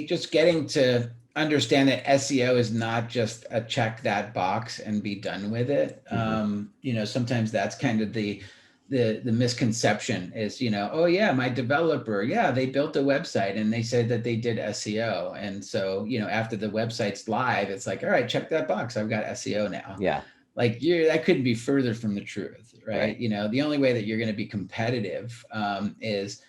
just getting to understand that SEO is not just a check that box and be done with it. Sometimes that's kind of the misconception is, oh yeah, my developer, yeah, they built a website and they said that they did SEO. And so, after the website's live, it's like, all right, check that box. I've got SEO now. Yeah. Like that couldn't be further from the truth, right? Right. The only way that you're going to be competitive is,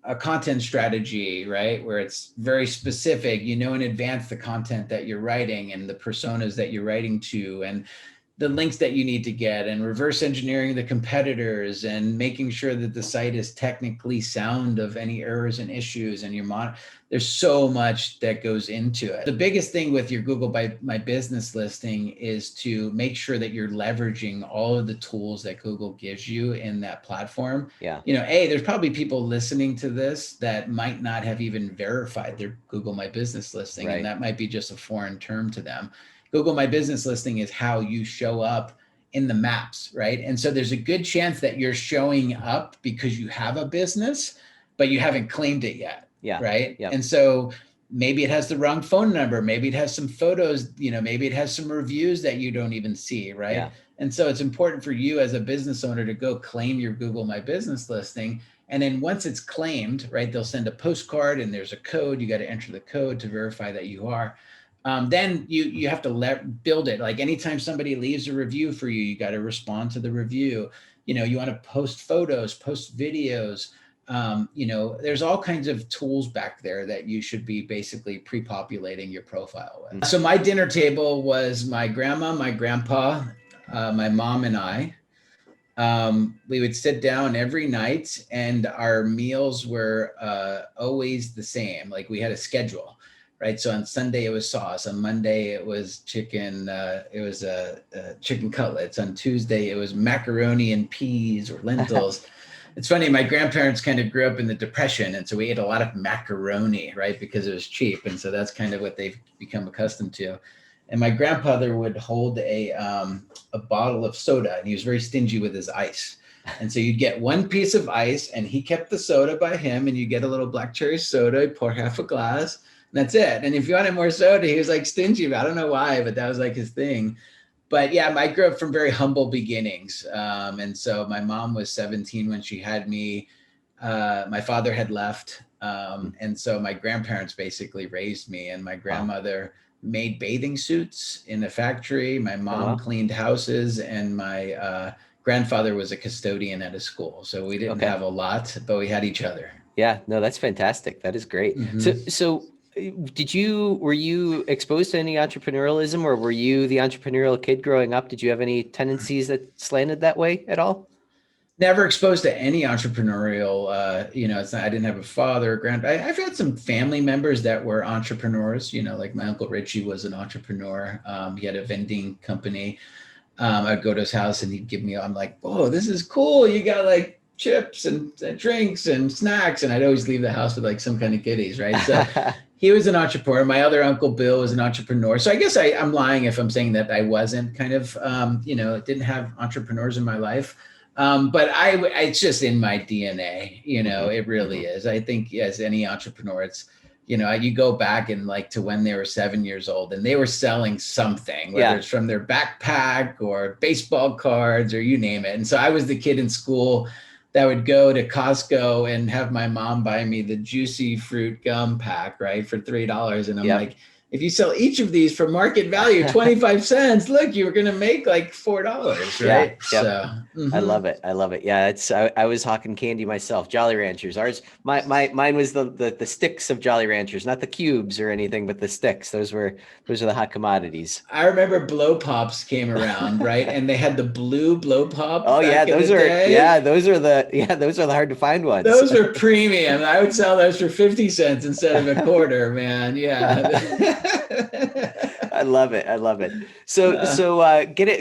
a content strategy, right? Where it's very specific, in advance the content that you're writing and the personas that you're writing to and the links that you need to get, and reverse engineering the competitors and making sure that the site is technically sound of any errors and issues, and there's so much that goes into it. The biggest thing with your Google My Business listing is to make sure that you're leveraging all of the tools that Google gives you in that platform. Yeah. There's probably people listening to this that might not have even verified their Google My Business listing, and that might be just a foreign term to them. Google My Business listing is how you show up in the maps, right? And so there's a good chance that you're showing up because you have a business, but you haven't claimed it yet, right? Yeah. And so maybe it has the wrong phone number, maybe it has some photos, maybe it has some reviews that you don't even see, right? Yeah. And so it's important for you as a business owner to go claim your Google My Business listing. And then once it's claimed, right, they'll send a postcard and there's a code. You got to enter the code to verify that you are. Then you have to build it. Like anytime somebody leaves a review for you, you got to respond to the review. You want to post photos, post videos. There's all kinds of tools back there that you should be basically pre-populating your profile with. So my dinner table was my grandma, my grandpa, my mom, and I. We would sit down every night, and our meals were always the same. Like we had a schedule. Right. So on Sunday it was sauce. On Monday it was chicken. It was chicken cutlets. On Tuesday it was macaroni and peas or lentils. It's funny. My grandparents kind of grew up in the Depression, and so we ate a lot of macaroni, right, because it was cheap, and so that's kind of what they've become accustomed to. And my grandfather would hold a bottle of soda, and he was very stingy with his ice. And so you'd get one piece of ice, and he kept the soda by him, and you get a little black cherry soda. He'd pour half a glass. That's it. And if you wanted more soda, he was like stingy. I don't know why, but that was like his thing. But yeah, I grew up from very humble beginnings. And so my mom was 17 when she had me. My father had left. And so my grandparents basically raised me, and my grandmother made bathing suits in a factory. My mom cleaned houses, and my grandfather was a custodian at a school. So we didn't have a lot, but we had each other. Yeah, no, that's fantastic. That is great. So were you exposed to any entrepreneurialism, or were you the entrepreneurial kid growing up? Did you have any tendencies that slanted that way at all? Never exposed to any entrepreneurial, I didn't have a father or I've had some family members that were entrepreneurs, like my Uncle Richie was an entrepreneur. He had a vending company. I'd go to his house and he'd give me, I'm like, oh, this is cool. You got like chips and drinks and snacks. And I'd always leave the house with like some kind of goodies, right? So he was an entrepreneur. My other Uncle Bill was an entrepreneur. So I guess I'm lying if I'm saying that I wasn't kind of, didn't have entrepreneurs in my life. But it's just in my DNA, it really is. I think as any entrepreneur, it's, you go back and like to when they were 7 years old and they were selling something, whether it's from their backpack or baseball cards or you name it. And so I was the kid in school that would go to Costco and have my mom buy me the juicy fruit gum pack, right, for $3. And I'm like, if you sell each of these for market value, 25 cents, look, you were going to make like $4, right? So I love it. I love it. Yeah. I was hawking candy myself. Jolly Ranchers. Mine was the sticks of Jolly Ranchers, not the cubes or anything, but the sticks. Those are the hot commodities. I remember blow pops came around, right? And they had the blue blow pop. Oh yeah. Those are the hard to find ones. Those are premium. I would sell those for 50 cents instead of a quarter, man. Yeah. I love it. So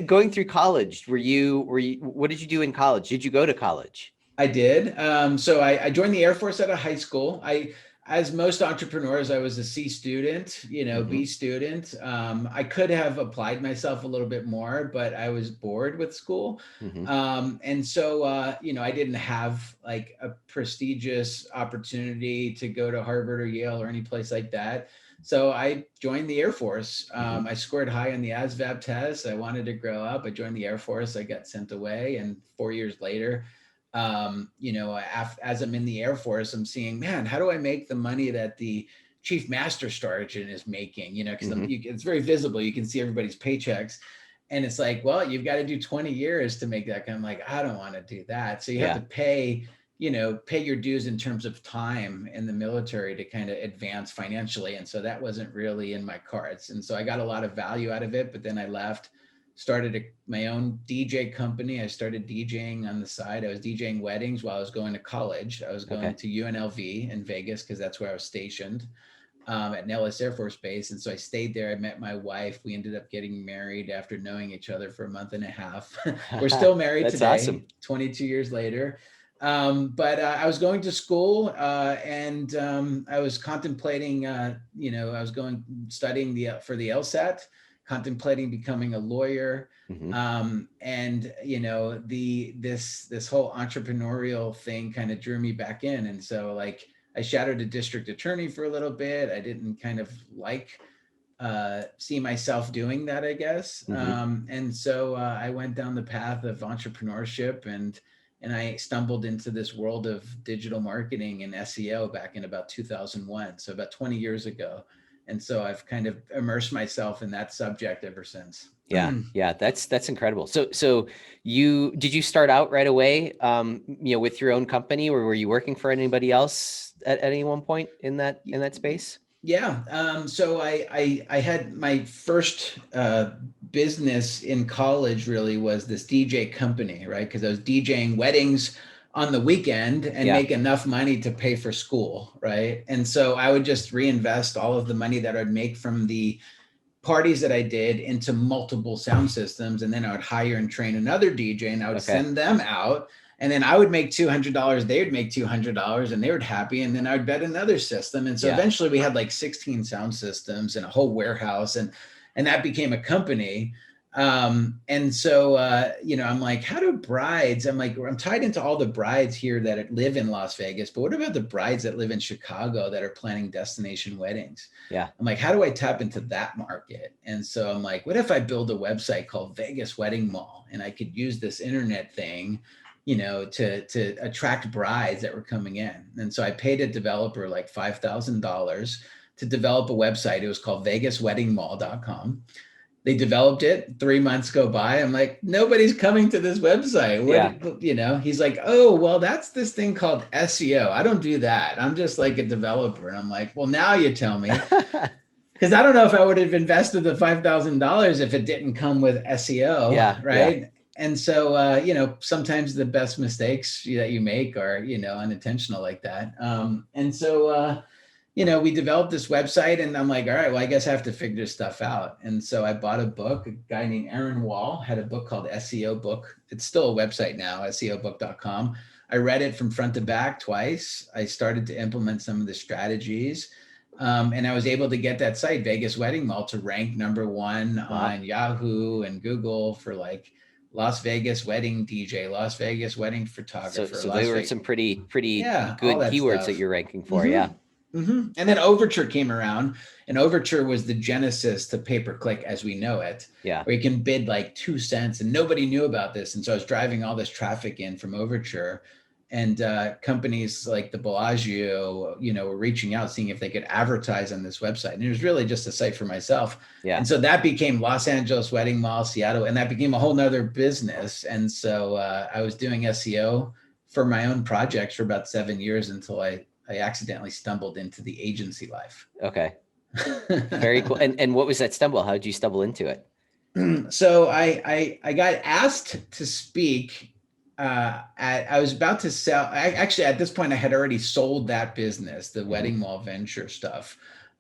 going through college, what did you do in college? Did you go to college? I did. So I joined the Air Force out of high school. I as most entrepreneurs, I was a C student, B student. I could have applied myself a little bit more, but I was bored with school. And so, I didn't have like a prestigious opportunity to go to Harvard or Yale or any place like that. So I joined the Air Force. I scored high on the ASVAB test. I wanted to grow up. I joined the Air Force. I got sent away. And 4 years later, as I'm in the Air Force, I'm seeing, man, how do I make the money that the chief master sergeant is making? Because it's very visible. You can see everybody's paychecks. And it's like, well, you've got to do 20 years to make that. I'm like, I don't want to do that. So you have to pay your dues in terms of time in the military to kind of advance financially. And so that wasn't really in my cards. And so I got a lot of value out of it, but then I left, started my own DJ company. I started DJing on the side. I was DJing weddings while I was going to college. I was going to UNLV in Vegas because that's where I was stationed at Nellis Air Force Base. And so I stayed there. I met my wife. We ended up getting married after knowing each other for a month and a half. We're still married today, awesome. 22 years later. But I was going to school and I was contemplating, I was studying for the LSAT, contemplating becoming a lawyer. And this whole entrepreneurial thing kind of drew me back in. And so like I shadowed a district attorney for a little bit. I didn't kind of see myself doing that, I guess. And so I went down the path of entrepreneurship and I stumbled into this world of digital marketing and SEO back in about 2001. So about 20 years ago. And so I've kind of immersed myself in that subject ever since. Yeah, that's incredible. So did you start out right away, with your own company, or were you working for anybody else at any one point in that space? Yeah. So I had my first business in college really was this DJ company, right? Because I was DJing weddings on the weekend and make enough money to pay for school, right? And so I would just reinvest all of the money that I'd make from the parties that I did into multiple sound systems. And then I would hire and train another DJ and I would send them out. And then I would make $200, they would make $200 and they were happy. And then I would bet another system. And so eventually we had like 16 sound systems and a whole warehouse and that became a company. And so, I'm like, how do brides, I'm tied into all the brides here that live in Las Vegas, but what about the brides that live in Chicago that are planning destination weddings? Yeah. I'm like, how do I tap into that market? And so I'm like, what if I build a website called Vegas Wedding Mall and I could use this internet thing, to attract brides that were coming in. And so I paid a developer like $5,000 to develop a website. It was called vegasweddingmall.com. They developed it. 3 months go by. I'm like, nobody's coming to this website. He's like, oh, well, that's this thing called SEO. I don't do that. I'm just like a developer. And I'm like, well, now you tell me. Because I don't know if I would have invested the $5,000 if it didn't come with SEO. Right. Yeah. And so, sometimes the best mistakes that you make are, unintentional like that. And so, we developed this website and I'm like, all right, well, I guess I have to figure this stuff out. And so I bought a book. A guy named Aaron Wall had a book called SEO Book. It's still a website now, SEObook.com. I read it from front to back twice. I started to implement some of the strategies. And I was able to get that site, Vegas Wedding Mall, to rank #1 on Yahoo and Google for like Las Vegas wedding DJ, Las Vegas wedding photographer. So they were some pretty good keywords that you're ranking for. And then Overture came around, and Overture was the genesis to pay-per-click as we know it. Where you can bid like 2 cents, and nobody knew about this. And so I was driving all this traffic in from Overture, and companies like the Bellagio, were reaching out, seeing if they could advertise on this website. And it was really just a site for myself. And so that became Los Angeles Wedding Mall, Seattle, and that became a whole nother business. And so I was doing SEO for my own projects for about 7 years until I accidentally stumbled into the agency life. Okay. Very cool. And what was that stumble? How did you stumble into it? So I got asked to speak I was about to sell. Actually, at this point, I had already sold that business, the Wedding Mall venture stuff.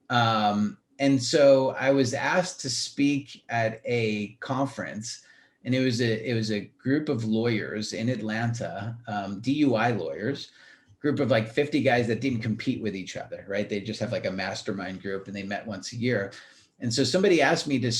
And so I was asked to speak at a conference, and it was a group of lawyers in Atlanta, DUI lawyers. group of like 50 guys that didn't compete with each other, right? They just have like a mastermind group and they met once a year. And so somebody asked me to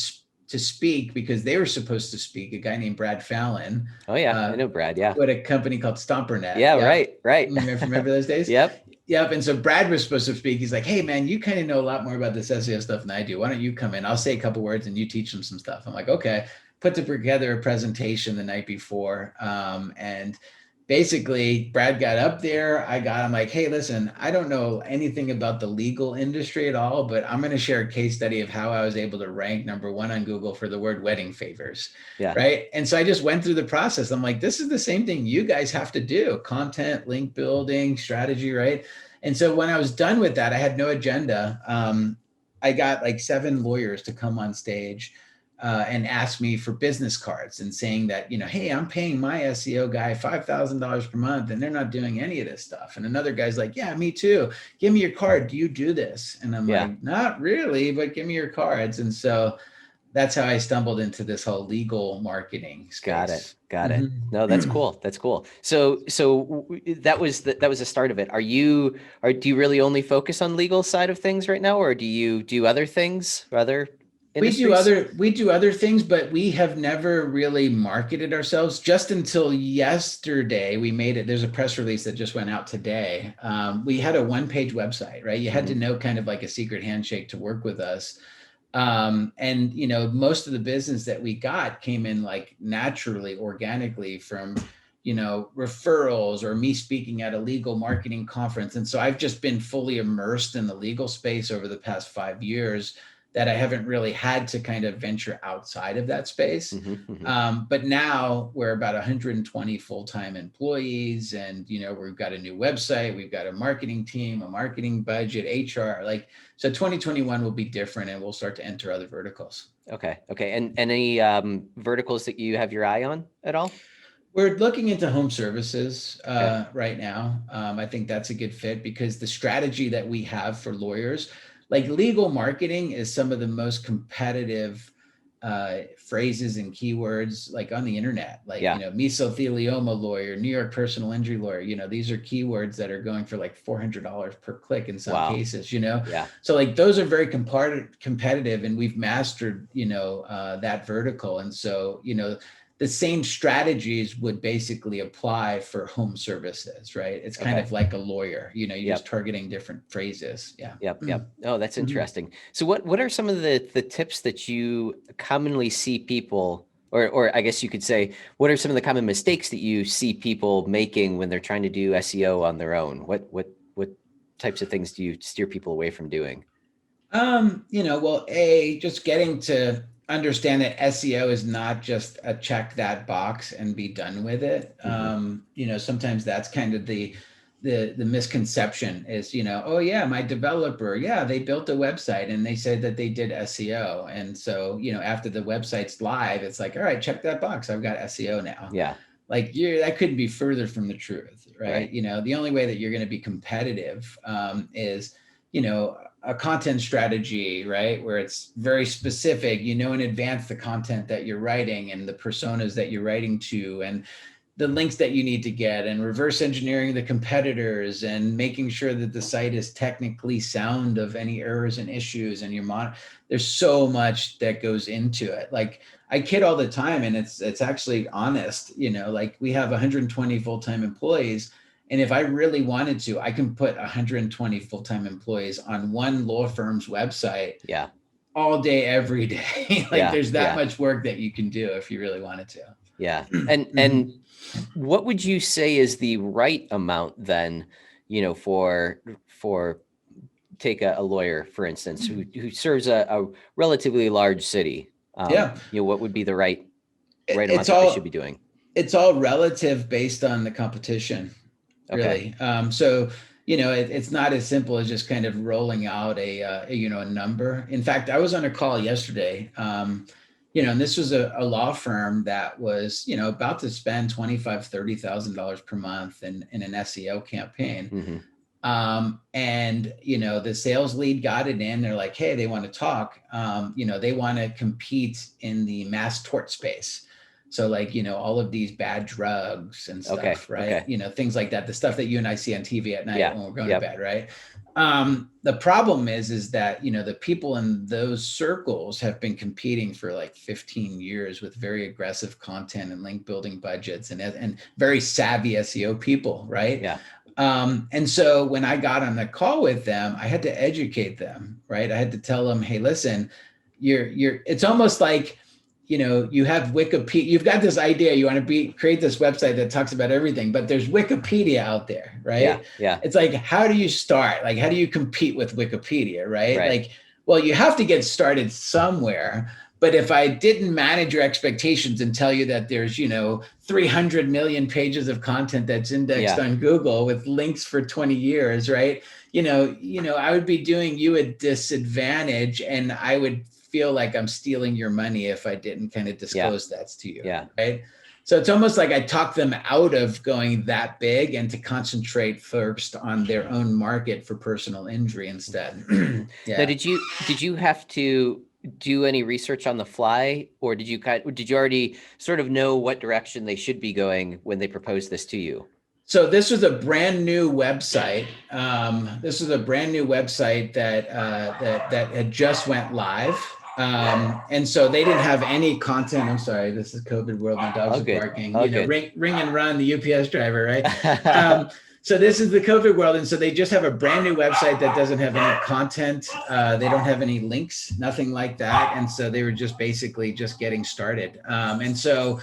speak because they were supposed to speak, a guy named Brad Fallon. Oh yeah, I know Brad. Yeah. With a company called StomperNet. Yeah, right. Remember those days? Yep. Yep. And so Brad was supposed to speak. He's like, hey man, you kind of know a lot more about this SEO stuff than I do. Why don't you come in? I'll say a couple words and you teach them some stuff. I'm like, okay. Put together a presentation the night before. And basically Brad got up there. I'm like, hey, listen, I don't know anything about the legal industry at all, but I'm going to share a case study of how I was able to rank #1 on Google for the word wedding favors. Yeah. Right. And so I just went through the process. I'm like, this is the same thing you guys have to do: content, link building, strategy. Right. And so when I was done with that, I had no agenda. I got like 7 lawyers to come on stage and ask me for business cards and saying that, hey, I'm paying my SEO guy $5,000 per month and they're not doing any of this stuff. And another guy's like, yeah, me too. Give me your card. Do you do this? And I'm like, not really, but give me your cards. And so that's how I stumbled into this whole legal marketing space. Got it. No, that's cool. That's cool. So that was the start of it. Do you really only focus on legal side of things right now, or do you do other things, other industries? We do other things, but we have never really marketed ourselves. Just until yesterday, we made it. There's a press release that just went out today. We had a 1-page website, right? You had to know kind of like a secret handshake to work with us. And most of the business that we got came in like naturally, organically from referrals or me speaking at a legal marketing conference. And so I've just been fully immersed in the legal space over the past 5 years, that I haven't really had to kind of venture outside of that space. But now we're about 120 full-time employees, and we've got a new website, we've got a marketing team, a marketing budget, HR. So 2021 will be different, and we'll start to enter other verticals. Okay. And any verticals that you have your eye on at all? We're looking into home services right now. I think that's a good fit because the strategy that we have for lawyers, like legal marketing, is some of the most competitive phrases and keywords like on the internet, like, mesothelioma lawyer, New York personal injury lawyer, these are keywords that are going for like $400 per click in some cases, So like those are very competitive, and we've mastered, that vertical. And so, the same strategies would basically apply for home services, right? It's kind of like a lawyer, you're just targeting different phrases. Yeah. Yep. Oh, that's interesting. So what are some of the tips that you commonly see people, or I guess you could say, what are some of the common mistakes that you see people making when they're trying to do SEO on their own? What types of things do you steer people away from doing? Just getting to understand that SEO is not just a check that box and be done with it. Sometimes that's kind of the misconception is, oh yeah, my developer, they built a website and they said that they did SEO. And so, after the website's live, it's like, all right, check that box. I've got SEO now. Yeah. Like that couldn't be further from the truth, right? The only way that you're going to be competitive is, a content strategy, right? Where it's very specific, in advance the content that you're writing and the personas that you're writing to and the links that you need to get, and reverse engineering the competitors and making sure that the site is technically sound of any errors and issues. And there's so much that goes into it. Like I kid all the time, and it's actually honest, like we have 120 full-time employees. And if I really wanted to, I can put 120 full-time employees on one law firm's website all day, every day. There's that much work that you can do if you really wanted to. Yeah. And what would you say is the right amount then, for take a lawyer, for instance, who serves a relatively large city? What would be the right amount that they should be doing? It's all relative based on the competition. Really. So, it's not as simple as just kind of rolling out a number. In fact, I was on a call yesterday, and this was a law firm that was, about to spend $25,000-$30,000 per month in an SEO campaign. And, the sales lead got it in. They're like, hey, they want to talk. They want to compete in the mass tort space. So like, all of these bad drugs and Okay. stuff, right? Okay. Things like that, the stuff that you and I see on TV at night Yeah. when we're going to Yep. bed, right? The problem is that, the people in those circles have been competing for like 15 years with very aggressive content and link building budgets and very savvy SEO people, right? Yeah. And so when I got on the call with them, I had to educate them, right? I had to tell them, hey, listen, it's almost like, you have Wikipedia, you've got this idea, you want to create this website that talks about everything, but there's Wikipedia out there, Yeah. right? Yeah. It's like, how do you start? Like, how do you compete with Wikipedia, right? Right. Like, well, you have to get started somewhere. But if I didn't manage your expectations and tell you that there's, 300 million pages of content that's indexed Yeah. on Google with links for 20 years, right? I would be doing you a disadvantage, and I would feel like I'm stealing your money if I didn't kind of Yeah. disclose that to you, Yeah. right? So it's almost like I talk them out of going that big and to concentrate first on their own market for personal injury instead. Now, Yeah. did you have to do any research on the fly, or did you already sort of know what direction they should be going when they proposed this to you? So this was a brand new website. This was a brand new website that had just went live. And so they didn't have any content. I'm sorry, this is COVID world. My dogs Oh, are good. barking. Oh, good. Ring and run, the UPS driver, right? So this is the COVID world, and so they just have a brand new website that doesn't have any content. They don't have any links, nothing like that, and so they were just basically just getting started. And so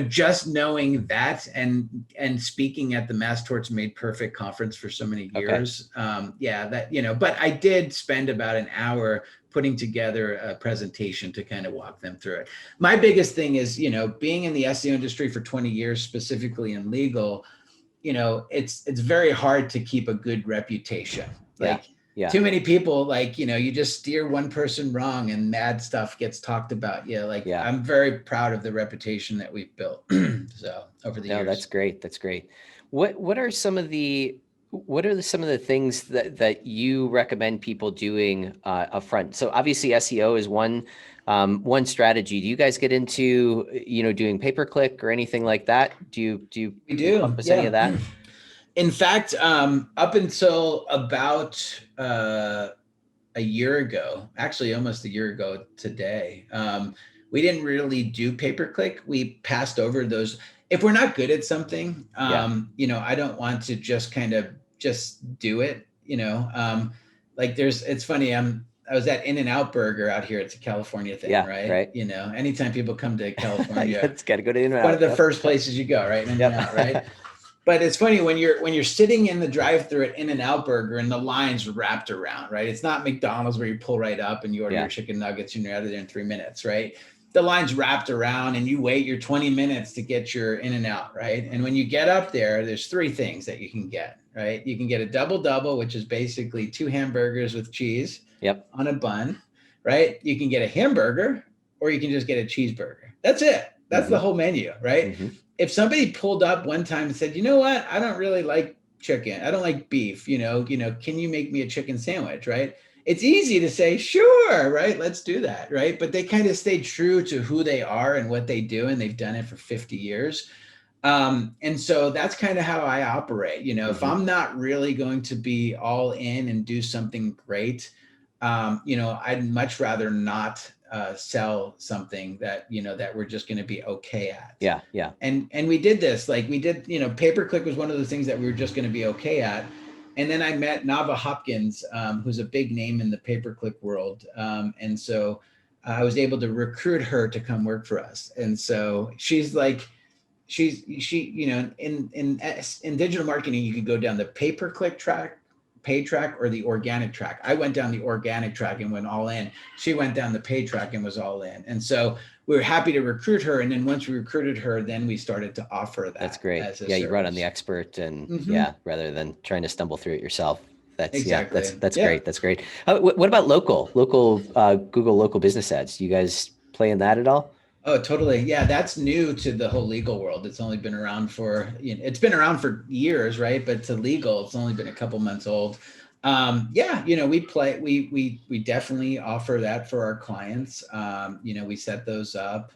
just knowing that and speaking at the Mass Torts Made Perfect conference for so many years, but I did spend about an hour putting together a presentation to kind of walk them through it. My biggest thing is, being in the SEO industry for 20 years, specifically in legal, it's very hard to keep a good reputation. Like, yeah. too many people, like, you just steer one person wrong and mad stuff gets talked about. Yeah. I'm very proud of the reputation that we've built. So over the years. That's great. That's great. What are some of the things that you recommend people doing upfront? So obviously SEO is one strategy. Do you guys get into doing pay-per-click or anything like that? Do you We do, encompass any of that? In fact, up until about a year ago, actually almost a year ago today, we didn't really do pay-per-click. We passed over those. If we're not good at something, I don't want to just kind of just do it, it's funny. I was at In-N-Out Burger out here. It's a California thing, right? Right. Anytime people come to California, it's got to go to In-N-Out. One of the first places you go, right? In-N-Out, right? But it's funny when you're sitting in the drive-thru at In-N-Out Burger and the line's wrapped around, right? It's not McDonald's where you pull right up and you order your chicken nuggets and you're out of there in 3 minutes, right? The line's wrapped around and you wait your 20 minutes to get your In-N-Out, right? And when you get up there, there's three things that you can get, right? You can get a double, which is basically 2 hamburgers with cheese on a bun, right? You can get a hamburger or you can just get a cheeseburger. That's it. That's the whole menu, right? If somebody pulled up one time and said, you know what, I don't really like chicken, I don't like beef, can you make me a chicken sandwich, right? It's easy to say, sure, right? Let's do that, right? But they kind of stay true to who they are and what they do, and they've done it for 50 years. And so that's kind of how I operate. If I'm not really going to be all in and do something great, I'd much rather not sell something that that we're just going to be okay at. Yeah. And we did this, pay-per-click was one of the things that we were just going to be okay at. And then I met Nava Hopkins, who's a big name in the pay-per-click world. And so I was able to recruit her to come work for us. And so she's in digital marketing, you could go down the pay-per-click track, paid track, or the organic track. I went down the organic track and went all in. She went down the paid track and was all in. And so we were happy to recruit her. And then once we recruited her, then we started to offer that. That's great. As a you service. brought on the expert and rather than trying to stumble through it yourself. That's exactly. That's great. That's great. What about local Google local business ads? Do you guys play in that at all? Oh, totally. Yeah, that's new to the whole legal world. It's only been around for, it's been around for years, right? But to legal, it's only been a couple months old. We definitely offer that for our clients. We set those up,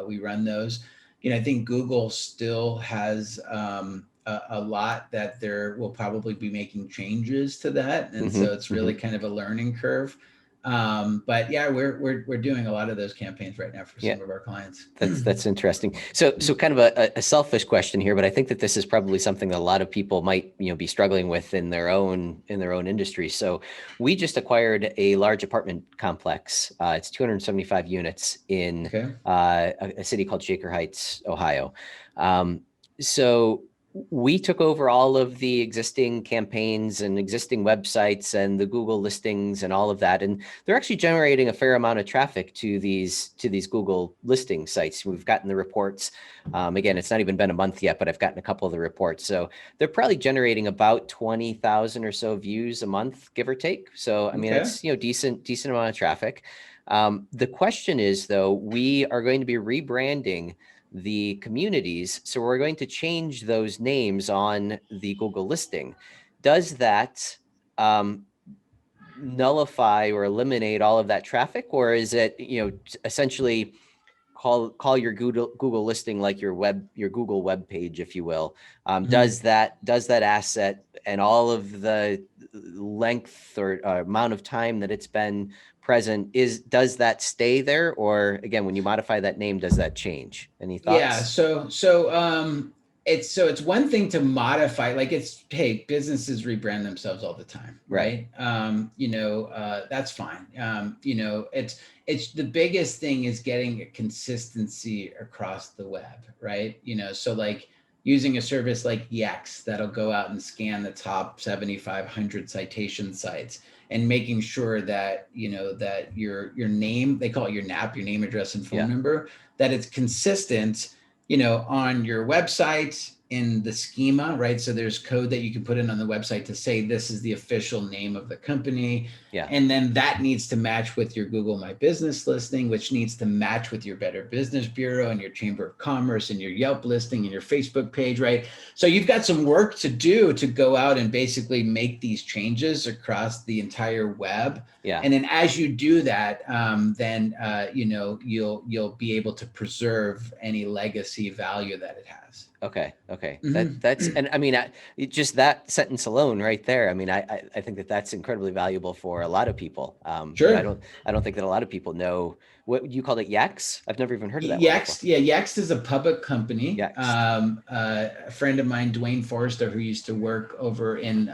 we run those. I think Google still has a lot that there will probably be making changes to that, and so it's really kind of a learning curve. But yeah, we're doing a lot of those campaigns right now for Yeah. some of our clients. That's interesting. So kind of a selfish question here, but I think that this is probably something that a lot of people might be struggling with in their own industry. So we just acquired a large apartment complex. It's 275 units in Okay. a city called Shaker Heights, Ohio. So we took over all of the existing campaigns and existing websites and the Google listings and all of that, and they're actually generating a fair amount of traffic to these Google listing sites. We've gotten the reports. Again, it's not even been a month yet, but I've gotten a couple of the reports. So they're probably generating about 20,000 or so views a month, give or take. So I mean, Okay. it's decent amount of traffic. The question is, though, we are going to be rebranding the communities. So we're going to change those names on the Google listing. Does that nullify or eliminate all of that traffic, or is it essentially call your Google listing like your Google web page, if you will? Does that asset and all of the length or amount of time that it's been present, does that stay there, or again, when you modify that name, does that change? Any Yeah. thoughts? It's one thing to modify, like hey, businesses rebrand themselves all the time, Right. right? That's fine. It's the biggest thing is getting a consistency across the web, right? So like using a service like Yext that'll go out and scan the top 7,500 citation sites and making sure that that your name, they call it your NAP, your name, address, and phone Yeah. number, that it's consistent, on your website in the schema, right? So there's code that you can put in on the website to say this is the official name of the company. Yeah. And then that needs to match with your Google My Business listing, which needs to match with your Better Business Bureau and your Chamber of Commerce and your Yelp listing and your Facebook page, right? So you've got some work to do to go out and basically make these changes across the entire web. Yeah. And then as you do that, then you'll be able to preserve any legacy value that it has. Okay. That's, and I mean, just that sentence alone right there. I mean, I think that that's incredibly valuable for a lot of people. I Sure. don't think that a lot of people know what you called it. Yext. I've never even heard of that one before. Yext, yeah, Yext is a public company. Yext. A friend of mine, Dwayne Forrester, who used to work over in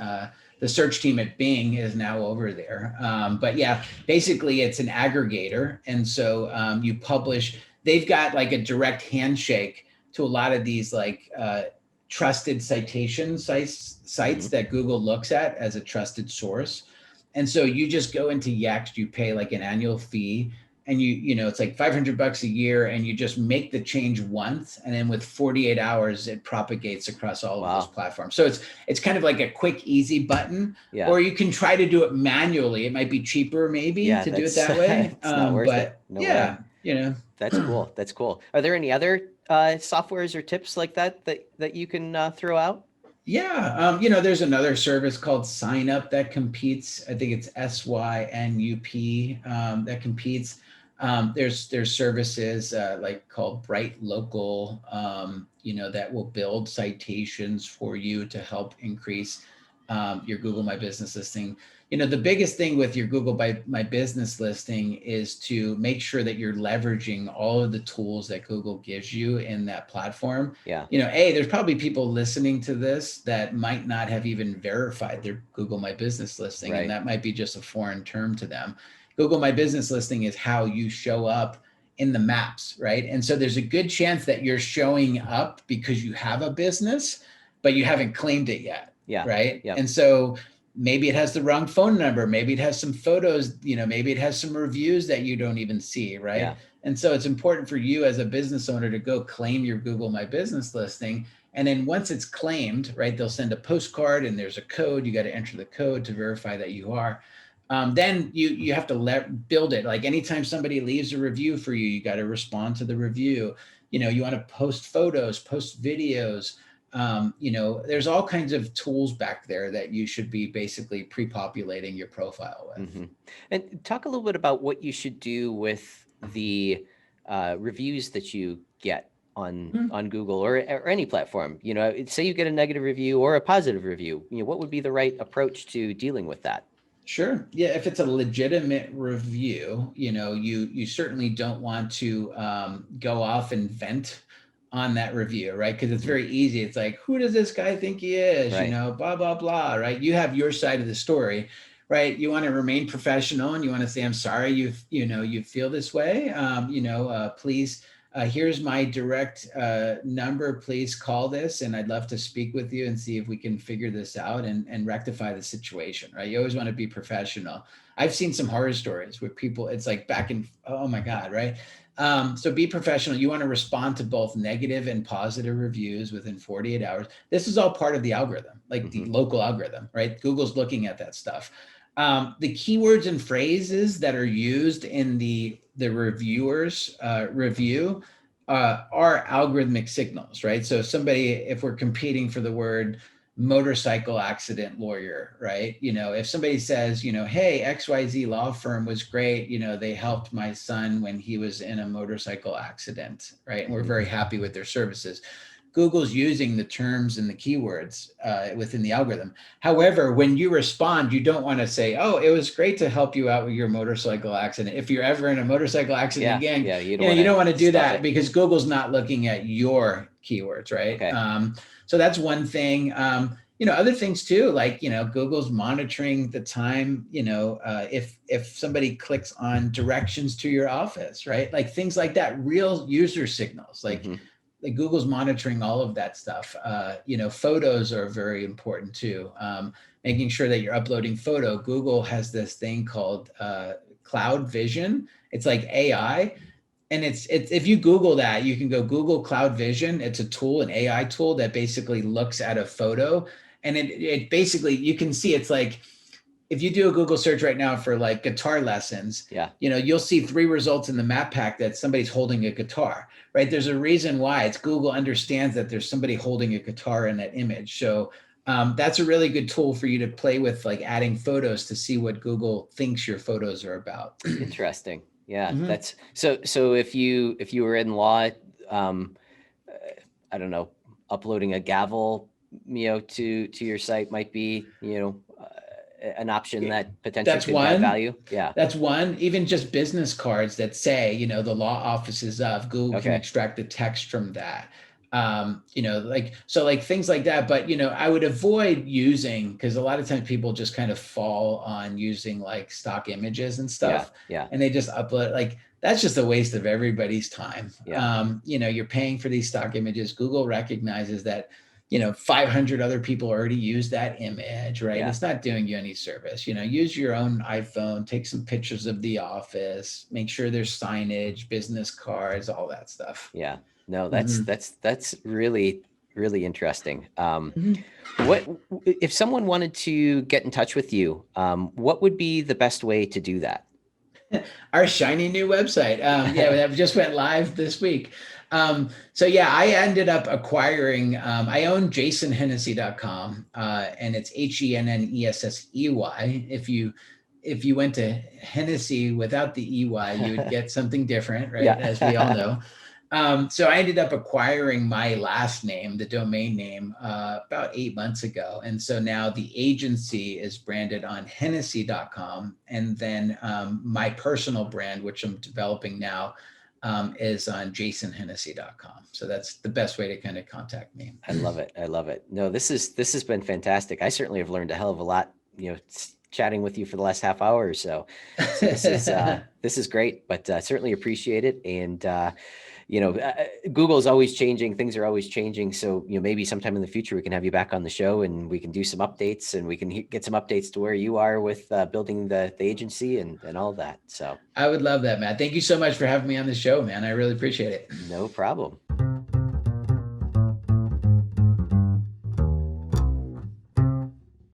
the search team at Bing, is now over there. But yeah, basically, it's an aggregator, and so you publish. They've got like a direct handshake to a lot of these like trusted citation sites that Google looks at as a trusted source. And so you just go into Yext, you pay like an annual fee, and it's like $500 a year, and you just make the change once, and then with 48 hours it propagates across all of those platforms. So it's kind of like a quick, easy button. Yeah. Or you can try to do it manually. It might be cheaper maybe to do it that way. It's not worth it. No way. That's cool. Are there any other softwares or tips like that you can throw out? Yeah, there's another service called Sign Up that competes. I think it's SYNUP that competes. There's services like called Bright Local, that will build citations for you to help increase your Google My Business listing. The biggest thing with your Google My Business listing is to make sure that you're leveraging all of the tools that Google gives you in that platform. Yeah. There's probably people listening to this that might not have even verified their Google My Business listing, Right. and that might be just a foreign term to them. Google My Business listing is how you show up in the maps, right? And so there's a good chance that you're showing up because you have a business, but you haven't claimed it yet. Yeah. Right. Yeah. And so maybe it has the wrong phone number. Maybe it has some photos, maybe it has some reviews that you don't even see. Right. Yeah. And so it's important for you as a business owner to go claim your Google My Business listing. And then once it's claimed, right, they'll send a postcard and there's a code. You got to enter the code to verify that you are. Then you have to build it. Like anytime somebody leaves a review for you, you got to respond to the review. You want to post photos, post videos. There's all kinds of tools back there that you should be basically pre-populating your profile with. Mm-hmm. And talk a little bit about what you should do with the reviews that you get on Google or any platform? Say you get a negative review or a positive review, what would be the right approach to dealing with that? Sure. Yeah. If it's a legitimate review, you certainly don't want to go off and vent on that review, right? Because it's very easy. It's like, who does this guy think he is? Right. Blah, blah, blah, right? You have your side of the story, right? You want to remain professional and you want to say, I'm sorry, you feel this way. Please, here's my direct number. Please call this, and I'd love to speak with you and see if we can figure this out and rectify the situation, right? You always want to be professional. I've seen some horror stories where people, it's like oh my God, right? So be professional. You want to respond to both negative and positive reviews within 48 hours. This is all part of the algorithm, like the local algorithm, right? Google's looking at that stuff. The keywords and phrases that are used in the reviewer's review are algorithmic signals, right? So if we're competing for the word motorcycle accident lawyer, right? If somebody says, hey, XYZ law firm was great, they helped my son when he was in a motorcycle accident, right? And we're very happy with their services. Google's using the terms and the keywords within the algorithm. However, when you respond, you don't want to say, oh, it was great to help you out with your motorcycle accident. If you're ever in a motorcycle accident again, you don't want to do that because Google's not looking at your keywords, right? Okay. So that's one thing. Other things too, like, Google's monitoring the time, if somebody clicks on directions to your office, right? Like things like that, real user signals, like Google's monitoring all of that stuff. Photos are very important too. Making sure that you're uploading photo. Google has this thing called cloud vision. It's like AI. And it's if you Google that, you can go Google Cloud Vision. It's a tool, an AI tool that basically looks at a photo. And it basically, you can see, it's like, if you do a Google search right now for like guitar lessons, you'll see 3 results in the map pack that somebody's holding a guitar, right? There's a reason why. It's Google understands that there's somebody holding a guitar in that image. So that's a really good tool for you to play with, like adding photos to see what Google thinks your photos are about. Interesting. Yeah, that's so. If you were in law, I don't know, uploading a gavel, to your site might be, an option that potentially could have value. Yeah, that's one. Even just business cards that say, the law offices of Google can extract the text from that. Like things like that. But, I would avoid using, because a lot of times people just kind of fall on using like stock images and stuff. Yeah. And they just upload, like, that's just a waste of everybody's time. Yeah. You're paying for these stock images. Google recognizes that, 500 other people already use that image, right? Yeah. It's not doing you any service. Use your own iPhone, take some pictures of the office, make sure there's signage, business cards, all that stuff. Yeah. No, that's really, really interesting. What if someone wanted to get in touch with you? What would be the best way to do that? Our shiny new website. That just went live this week. I ended up acquiring, I own jasonhennessey.com, and it's HENNESSEY. If you went to Hennessey without the EY, you would get something different, right? Yeah. As we all know. So I ended up acquiring my last name, the domain name, about 8 months ago. And so now the agency is branded on Hennessey.com. And then my personal brand, which I'm developing now, is on jasonhennessey.com. So that's the best way to kind of contact me. I love it. No, this has been fantastic. I certainly have learned a hell of a lot, chatting with you for the last half hour or so. So this is great, but certainly appreciate it. And Google is always changing. Things are always changing. So, maybe sometime in the future we can have you back on the show and we can do some updates and we can get some updates to where you are with building the agency and all of that. So I would love that, Matt. Thank you so much for having me on the show, man. I really appreciate it. No problem.